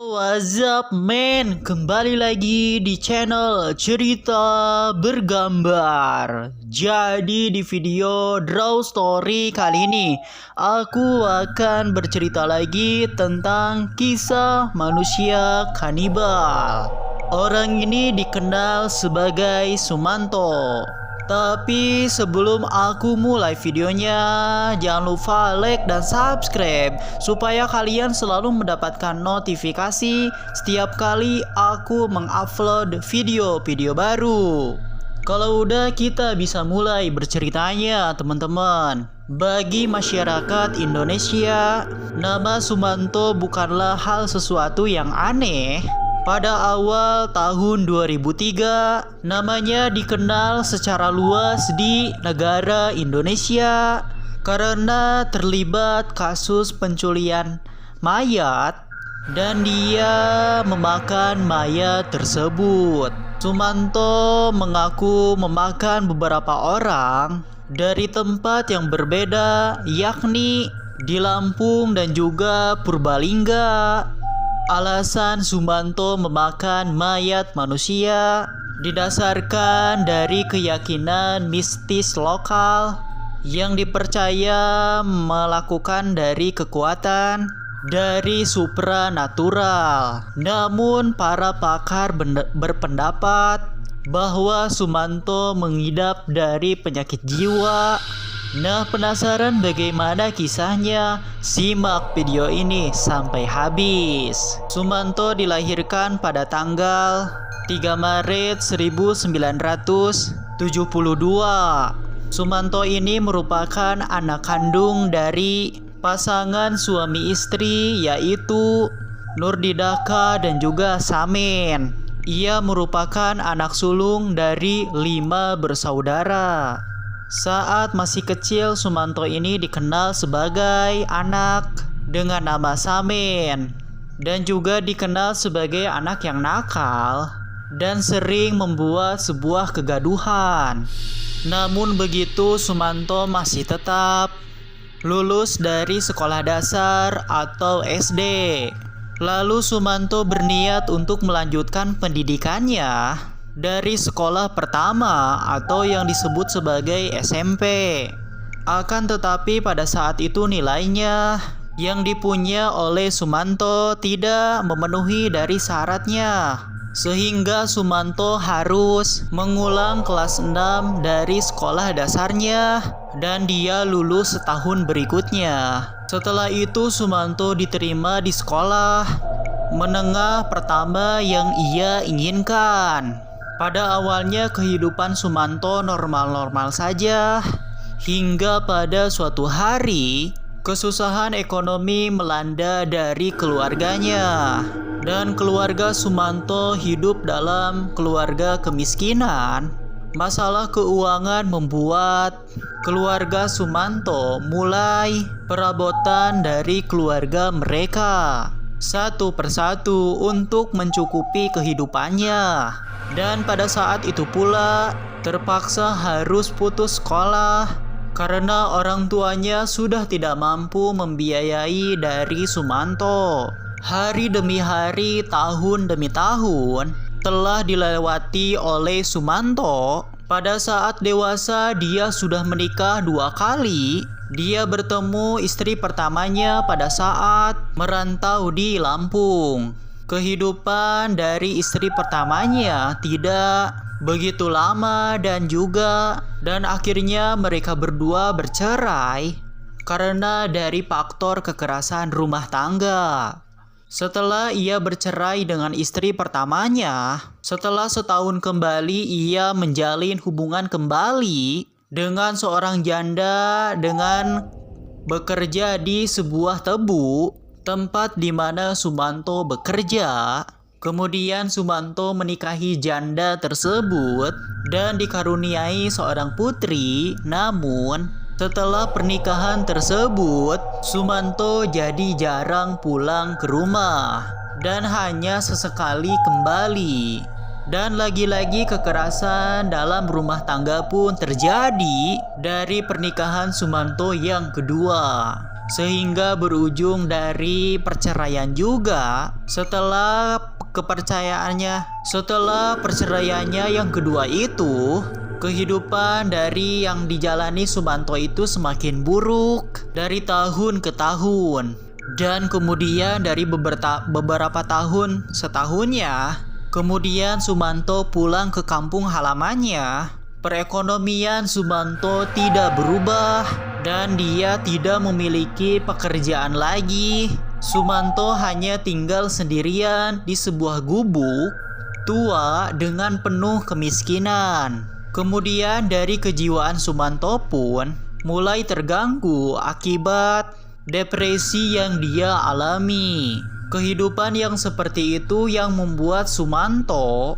What's up men, kembali lagi di channel cerita bergambar. Jadi di video Draw Story kali ini aku akan bercerita lagi tentang kisah manusia kanibal. Orang ini dikenal sebagai Sumanto. Tapi sebelum aku mulai videonya, jangan lupa like dan subscribe supaya kalian selalu mendapatkan notifikasi setiap kali aku mengupload video-video baru. Kalau udah, kita bisa mulai berceritanya teman-teman. Bagi masyarakat Indonesia, nama Sumanto bukanlah hal sesuatu yang aneh. Pada awal tahun 2003, namanya dikenal secara luas di negara Indonesia karena terlibat kasus penculian mayat dan dia memakan mayat tersebut. Sumanto mengaku memakan beberapa orang dari tempat yang berbeda, yakni di Lampung dan juga Purbalingga. Alasan Sumanto memakan mayat manusia didasarkan dari keyakinan mistis lokal yang dipercaya melakukan dari kekuatan dari supranatural. Namun para pakar berpendapat bahwa Sumanto mengidap dari penyakit jiwa. Nah, penasaran bagaimana kisahnya? Simak video ini sampai habis. Sumanto dilahirkan pada tanggal 3 Maret 1972. Sumanto ini merupakan anak kandung dari pasangan suami istri, yaitu Nurdidaka dan juga Samin. Ia merupakan anak sulung dari 5 bersaudara. Saat masih kecil, Sumanto ini dikenal sebagai anak dengan nama Samin dan juga dikenal sebagai anak yang nakal dan sering membuat sebuah kegaduhan. Namun begitu, Sumanto masih tetap lulus dari sekolah dasar atau SD. Lalu Sumanto berniat untuk melanjutkan pendidikannya dari sekolah pertama atau yang disebut sebagai SMP. Akan tetapi pada saat itu nilainya yang dipunya oleh Sumanto tidak memenuhi dari syaratnya, sehingga Sumanto harus mengulang kelas 6 dari sekolah dasarnya dan dia lulus setahun berikutnya. Setelah itu Sumanto diterima di sekolah menengah pertama yang ia inginkan. Pada awalnya kehidupan Sumanto normal-normal saja, hingga pada suatu hari kesusahan ekonomi melanda dari keluarganya. Dan keluarga Sumanto hidup dalam keluarga kemiskinan. Masalah keuangan membuat keluarga Sumanto mulai perabotan dari keluarga mereka satu persatu untuk mencukupi kehidupannya. Dan pada saat itu pula terpaksa harus putus sekolah karena orang tuanya sudah tidak mampu membiayai dari Sumanto. Hari demi hari, tahun demi tahun telah dilewati oleh Sumanto. Pada saat dewasa dia sudah menikah 2 kali. Dia bertemu istri pertamanya pada saat merantau di Lampung. Kehidupan dari istri pertamanya tidak begitu lama dan akhirnya mereka berdua bercerai karena dari faktor kekerasan rumah tangga. Setelah ia bercerai dengan istri pertamanya, setelah setahun kembali ia menjalin hubungan kembali dengan seorang janda dengan bekerja di sebuah tebu, tempat di mana Sumanto bekerja. Kemudian Sumanto menikahi janda tersebut dan dikaruniai seorang putri. Namun setelah pernikahan tersebut, Sumanto jadi jarang pulang ke rumah dan hanya sesekali kembali. Dan lagi-lagi kekerasan dalam rumah tangga pun terjadi dari pernikahan Sumanto yang kedua. sehingga berujung dari perceraian juga. Setelah perceraiannya yang kedua itu, kehidupan dari yang dijalani Sumanto itu semakin buruk dari tahun ke tahun. Dan kemudian dari beberapa tahun setahunnya, kemudian Sumanto pulang ke kampung halamannya. Perekonomian Sumanto tidak berubah dan dia tidak memiliki pekerjaan lagi. Sumanto hanya tinggal sendirian di sebuah gubuk tua dengan penuh kemiskinan. Kemudian dari kejiwaan Sumanto pun mulai terganggu akibat depresi yang dia alami. Kehidupan yang seperti itu yang membuat Sumanto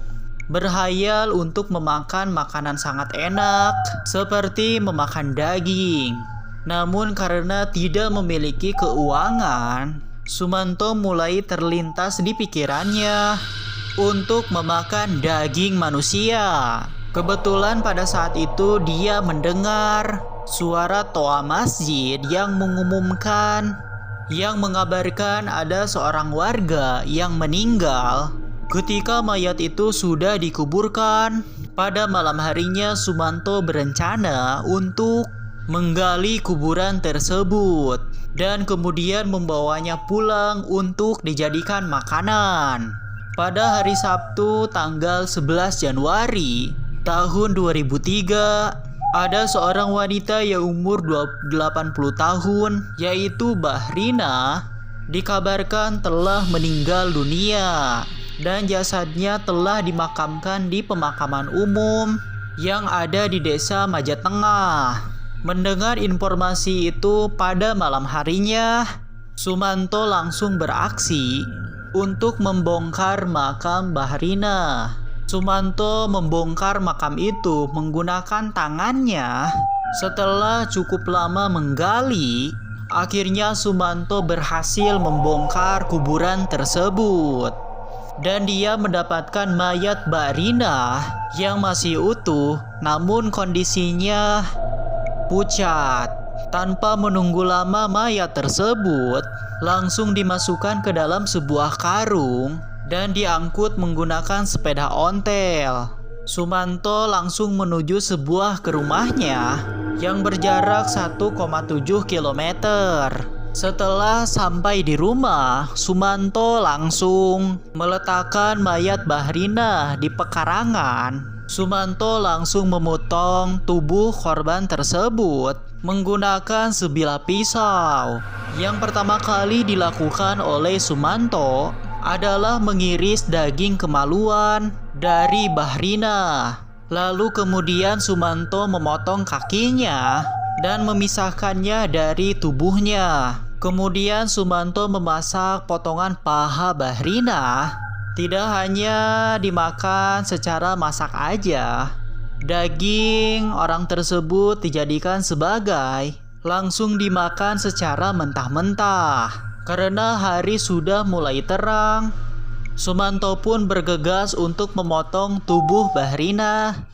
berhayal untuk memakan makanan sangat enak seperti memakan daging. Namun karena tidak memiliki keuangan, Sumanto mulai terlintas di pikirannya untuk memakan daging manusia. Kebetulan pada saat itu dia mendengar suara toa masjid yang mengabarkan ada seorang warga yang meninggal ketika mayat itu sudah dikuburkan. Pada malam harinya Sumanto berencana untuk menggali kuburan tersebut dan kemudian membawanya pulang untuk dijadikan makanan. Pada hari Sabtu tanggal 11 Januari tahun 2003, ada seorang wanita yang umur 80 tahun yaitu Bahrina dikabarkan telah meninggal dunia dan jasadnya telah dimakamkan di pemakaman umum yang ada di desa Majatengah. Mendengar informasi itu pada malam harinya, Sumanto langsung beraksi untuk membongkar makam Bahrina. Sumanto membongkar makam itu menggunakan tangannya. Setelah cukup lama menggali, akhirnya Sumanto berhasil membongkar kuburan tersebut. Dan dia mendapatkan mayat Bahrina yang masih utuh, namun kondisinya pucat. Tanpa menunggu lama, mayat tersebut langsung dimasukkan ke dalam sebuah karung dan diangkut menggunakan sepeda ontel. Sumanto langsung menuju sebuah ke rumahnya yang berjarak 1,7 km. Setelah sampai di rumah, Sumanto langsung meletakkan mayat Bahrina di pekarangan. Sumanto langsung memotong tubuh korban tersebut menggunakan sebilah pisau. Yang pertama kali dilakukan oleh Sumanto adalah mengiris daging kemaluan dari Bahrina. Lalu kemudian Sumanto memotong kakinya dan memisahkannya dari tubuhnya. Kemudian Sumanto memasak potongan paha Bahrina. Tidak hanya dimakan secara masak aja, daging orang tersebut dijadikan sebagai langsung dimakan secara mentah-mentah. Karena hari sudah mulai terang, Sumanto pun bergegas untuk memotong tubuh Bahrina.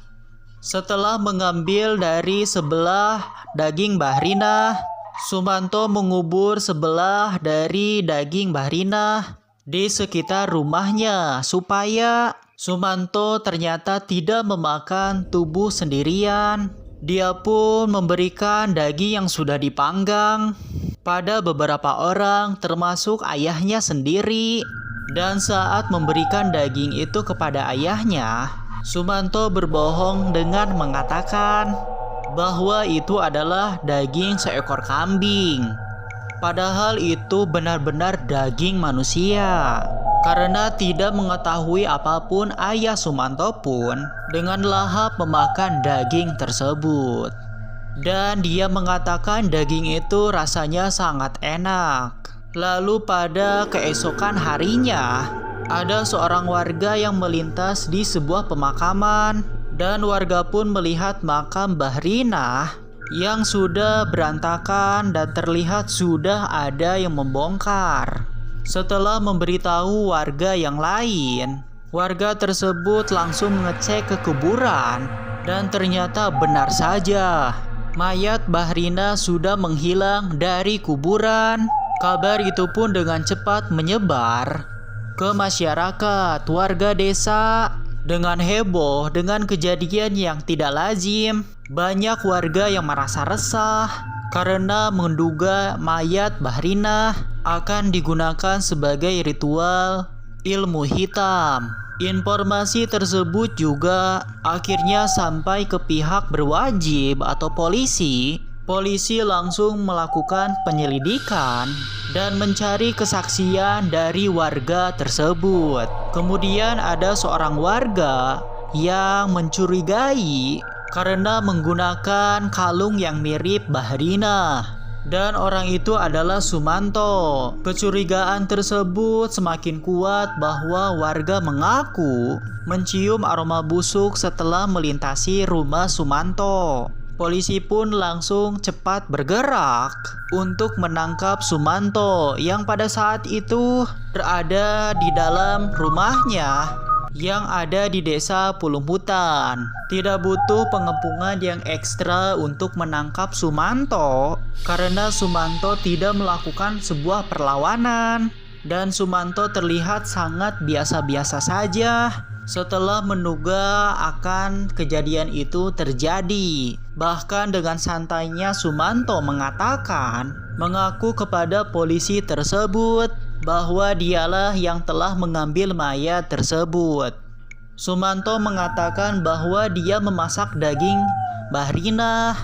Setelah mengambil dari sebelah daging Bahrina, Sumanto mengubur sebelah dari daging Bahrina di sekitar rumahnya supaya Sumanto ternyata tidak memakan tubuh sendirian. Dia pun memberikan daging yang sudah dipanggang pada beberapa orang termasuk ayahnya sendiri. Dan saat memberikan daging itu kepada ayahnya, Sumanto berbohong dengan mengatakan bahwa itu adalah daging seekor kambing. Padahal itu benar-benar daging manusia. Karena tidak mengetahui apapun, ayah Sumanto pun dengan lahap memakan daging tersebut. Dan dia mengatakan daging itu rasanya sangat enak. Lalu pada keesokan harinya, ada seorang warga yang melintas di sebuah pemakaman. Dan warga pun melihat makam Bahrina yang sudah berantakan dan terlihat sudah ada yang membongkar. Setelah memberitahu warga yang lain, warga tersebut langsung mengecek ke kuburan dan ternyata benar saja mayat Bahrina sudah menghilang dari kuburan. Kabar itu pun dengan cepat menyebar ke masyarakat. Warga desa dengan heboh dengan kejadian yang tidak lazim. Banyak warga yang merasa resah karena menduga mayat Bahrina akan digunakan sebagai ritual ilmu hitam. Informasi tersebut juga akhirnya sampai ke pihak berwajib atau polisi. Polisi langsung melakukan penyelidikan dan mencari kesaksian dari warga tersebut. Kemudian ada seorang warga yang mencurigai karena menggunakan kalung yang mirip Bahrina. Dan orang itu adalah Sumanto. Kecurigaan tersebut semakin kuat bahwa warga mengaku mencium aroma busuk setelah melintasi rumah Sumanto. Polisi pun langsung cepat bergerak untuk menangkap Sumanto yang pada saat itu berada di dalam rumahnya yang ada di desa Pulumhutan. Tidak butuh pengepungan yang ekstra untuk menangkap Sumanto karena Sumanto tidak melakukan sebuah perlawanan dan Sumanto terlihat sangat biasa-biasa saja setelah menduga akan kejadian itu terjadi. Bahkan dengan santainya Sumanto mengaku kepada polisi tersebut bahwa dialah yang telah mengambil mayat tersebut. Sumanto mengatakan bahwa dia memasak daging Bahrina.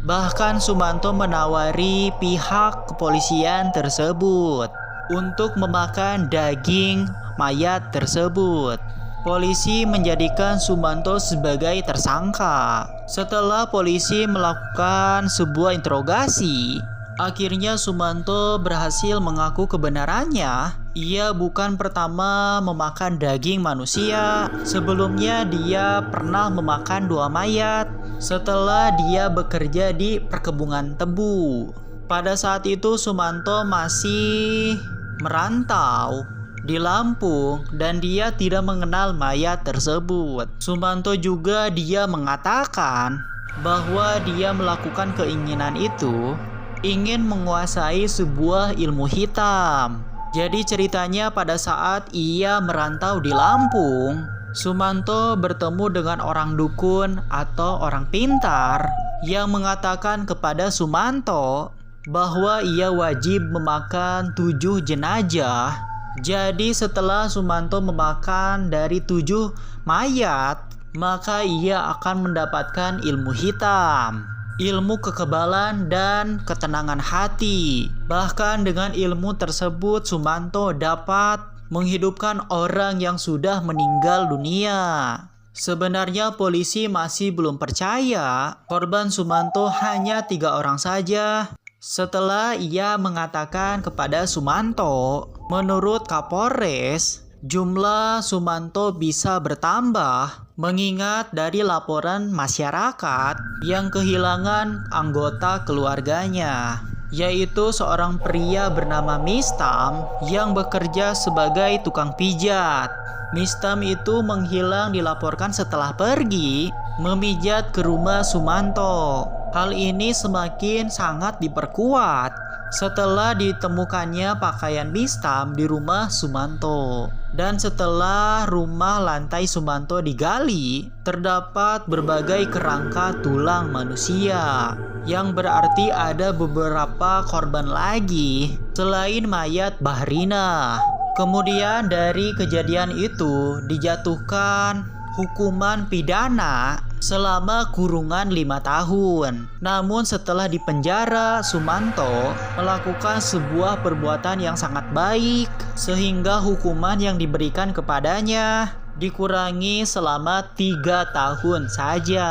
Bahkan Sumanto menawari pihak kepolisian tersebut untuk memakan daging mayat tersebut. Polisi menjadikan Sumanto sebagai tersangka. Setelah polisi melakukan sebuah interogasi, akhirnya Sumanto berhasil mengaku kebenarannya. Ia bukan pertama memakan daging manusia. Sebelumnya dia pernah memakan 2 mayat setelah dia bekerja di perkebunan tebu. Pada saat itu Sumanto masih merantau di Lampung dan dia tidak mengenal mayat tersebut. Sumanto juga dia mengatakan bahwa dia melakukan keinginan itu ingin menguasai sebuah ilmu hitam. Jadi ceritanya pada saat ia merantau di Lampung, Sumanto bertemu dengan orang dukun atau orang pintar yang mengatakan kepada Sumanto bahwa ia wajib memakan 7 jenazah. Jadi setelah Sumanto memakan dari 7 mayat, maka ia akan mendapatkan ilmu hitam, ilmu kekebalan dan ketenangan hati. Bahkan dengan ilmu tersebut Sumanto dapat menghidupkan orang yang sudah meninggal dunia. Sebenarnya polisi masih belum percaya korban Sumanto hanya 3 orang saja. Setelah ia mengatakan kepada Sumanto, menurut Kapolres, jumlah Sumanto bisa bertambah mengingat dari laporan masyarakat yang kehilangan anggota keluarganya, yaitu seorang pria bernama Mistam yang bekerja sebagai tukang pijat. Mistam itu menghilang dilaporkan setelah pergi memijat ke rumah Sumanto. Hal ini semakin sangat diperkuat setelah ditemukannya pakaian Mistam di rumah Sumanto. Dan setelah rumah lantai Sumanto digali, terdapat berbagai kerangka tulang manusia, yang berarti ada beberapa korban lagi selain mayat Bahrina. Kemudian dari kejadian itu dijatuhkan hukuman pidana selama kurungan 5 tahun. Namun setelah dipenjara, Sumanto melakukan sebuah perbuatan yang sangat baik sehingga hukuman yang diberikan kepadanya dikurangi selama 3 tahun saja.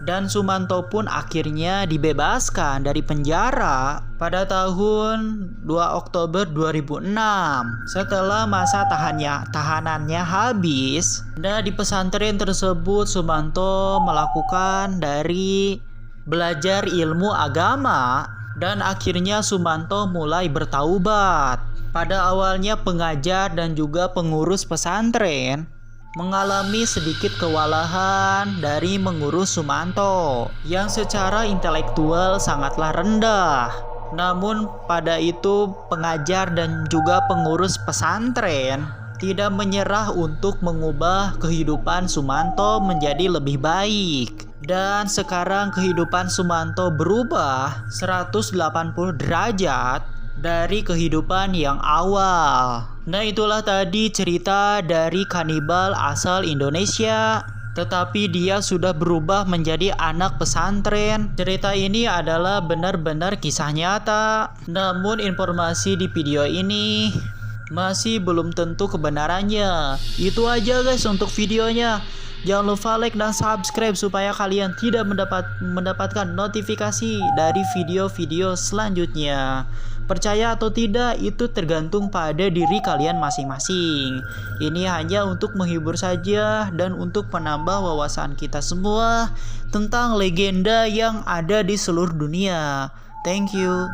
Dan Sumanto pun akhirnya dibebaskan dari penjara pada tahun 2 Oktober 2006 setelah masa tahanannya habis. Dan di pesantren tersebut Sumanto melakukan dari belajar ilmu agama dan akhirnya Sumanto mulai bertaubat. Pada awalnya pengajar dan juga pengurus pesantren mengalami sedikit kewalahan dari mengurus Sumanto yang secara intelektual sangatlah rendah. Namun pada itu pengajar dan juga pengurus pesantren tidak menyerah untuk mengubah kehidupan Sumanto menjadi lebih baik. Dan sekarang kehidupan Sumanto berubah 180 derajat dari kehidupan yang awal. Nah, itulah tadi cerita dari kanibal asal Indonesia, tetapi dia sudah berubah menjadi anak pesantren. Cerita ini adalah benar-benar kisah nyata. Namun informasi di video ini masih belum tentu kebenarannya. Itu aja guys untuk videonya. Jangan lupa like dan subscribe supaya kalian tidak mendapatkan notifikasi dari video-video selanjutnya. Percaya atau tidak itu tergantung pada diri kalian masing-masing. Ini hanya untuk menghibur saja dan untuk menambah wawasan kita semua tentang legenda yang ada di seluruh dunia. Thank you.